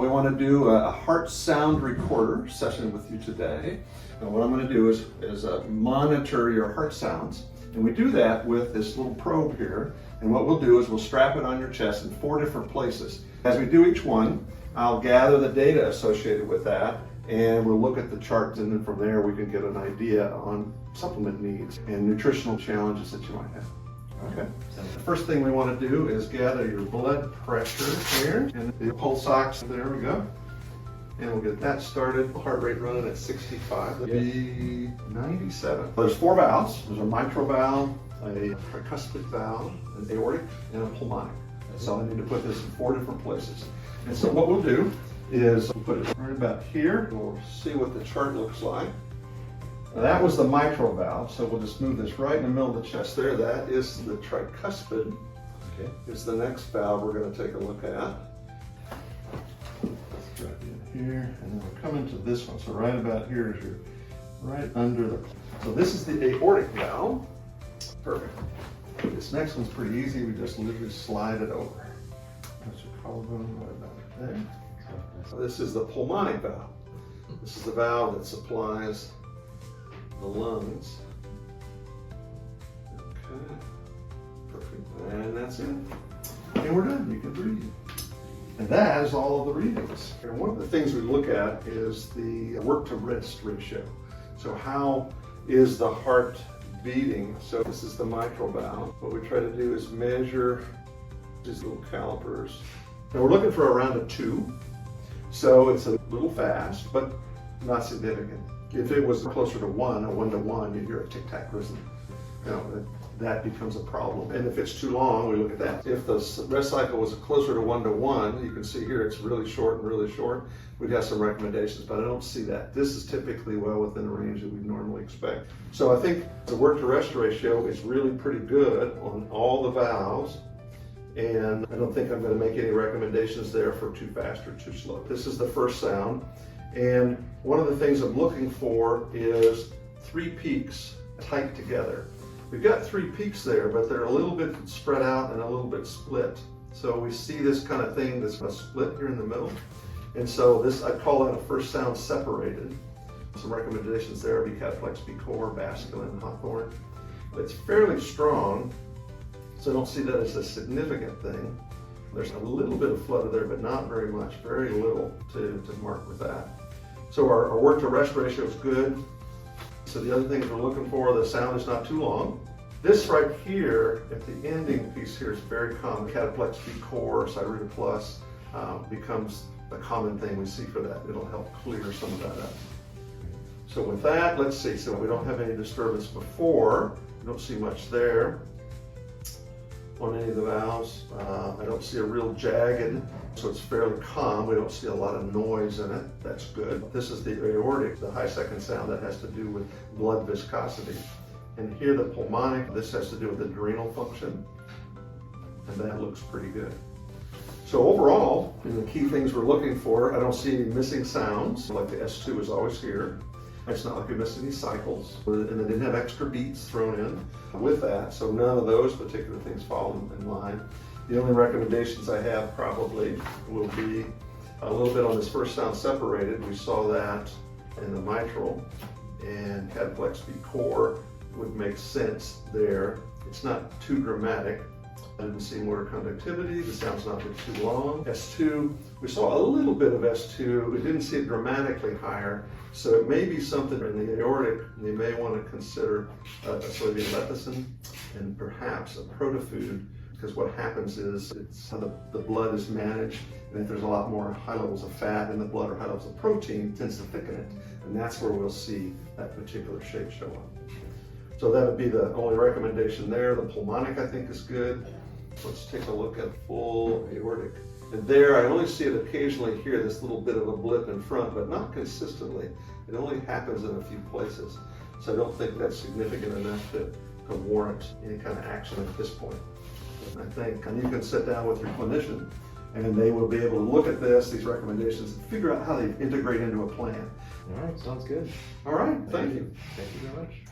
want to do a heart sound recorder session with you today. And what I'm going to do is monitor your heart sounds. And we do that with this little probe here. And what we'll do is we'll strap it on your chest in 4 different places. As we do each one, I'll gather the data associated with that, and we'll look at the chart, and then from there we can get an idea on supplement needs and nutritional challenges that you might have. Okay. So the first thing we want to do is gather your blood pressure here, and the pulse ox. There we go. And we'll get that started. Heart rate running at 65. That'll be 97. There's 4 valves. There's a mitral valve, a tricuspid valve, an aortic, and a pulmonic. So I need to put this in 4 different places. And so what we'll do is we'll put it right about here. We'll see what the chart looks like. Now that was the mitral valve, so we'll just move this right in the middle of the chest there. That is the tricuspid. Okay. Is the next valve we're going to take a look at. Let's drop in here, and then we're coming to this one. So right about here is your right under the. So this is the aortic valve. Perfect. This next one's pretty easy. We just literally slide it over. That's your collarbone right about there. So this is the pulmonic valve. This is the valve that supplies the lungs. Okay, perfect. And that's it. And we're done. You can breathe. And that is all of the readings. And one of the things we look at is the work to rest ratio. So how is the heart beating? So this is the mitral valve. What we try to do is measure these little calipers. And we're looking for around a 2. So it's a little fast, but not significant. If it was closer to 1, a 1 to 1, you'd hear a tic-tac rhythm. You know, that becomes a problem. And if it's too long, we look at that. If the rest cycle was closer to 1 to 1, you can see here it's really short and really short. We'd have some recommendations, but I don't see that. This is typically well within the range that we'd normally expect. So I think the work to rest ratio is really pretty good on all the valves. And I don't think I'm going to make any recommendations there for too fast or too slow. This is the first sound. And one of the things I'm looking for is 3 peaks tight together. We've got 3 peaks there, but they're a little bit spread out and a little bit split. So we see this kind of thing that's a split here in the middle. And so this, I call that a first sound separated. Some recommendations there would be cataplex, B core, basculin, and Hawthorn. But it's fairly strong, so I don't see that as a significant thing. There's a little bit of flutter there, but not very much, very little to mark with that. So our work to rest ratio is good. So the other things we're looking for, the sound is not too long. This right here, at the ending piece here, is very common. Cataplex, B core, Cyruta plus becomes a common thing we see for that. It'll help clear some of that up. So with that, let's see. So we don't have any disturbance before. We don't see much there on any of the valves. I don't see a real jagged, so it's fairly calm. We don't see a lot of noise in it. That's good. This is the aortic, the high second sound that has to do with blood viscosity. And here the pulmonic, this has to do with adrenal function. And that looks pretty good. So overall, the key things we're looking for, I don't see any missing sounds, like the S2 is always here. It's not like we missed any cycles, and they didn't have extra beats thrown in with that, so none of those particular things fall in line. The only recommendations I have probably will be a little bit on this first sound separated. We saw that in the mitral, and cataplex B core would make sense there. It's not too dramatic. I didn't see motor conductivity, the sound's not too long. S2, we saw a little bit of S2, we didn't see it dramatically higher, so it may be something in the aortic. You may want to consider a soybean lecithin and perhaps a protofood, because what happens is it's how the blood is managed, and if there's a lot more high levels of fat in the blood or high levels of protein, it tends to thicken it, and that's where we'll see that particular shape show up. So that would be the only recommendation there. The pulmonic I think is good. Let's take a look at full aortic. And there, I only see it occasionally here, this little bit of a blip in front, but not consistently. It only happens in a few places. So I don't think that's significant enough to warrant any kind of action at this point. And I think, and you can sit down with your clinician, and they will be able to look at these recommendations, and figure out how they integrate into a plan. All right, sounds good. All right, thank you. Thank you very much.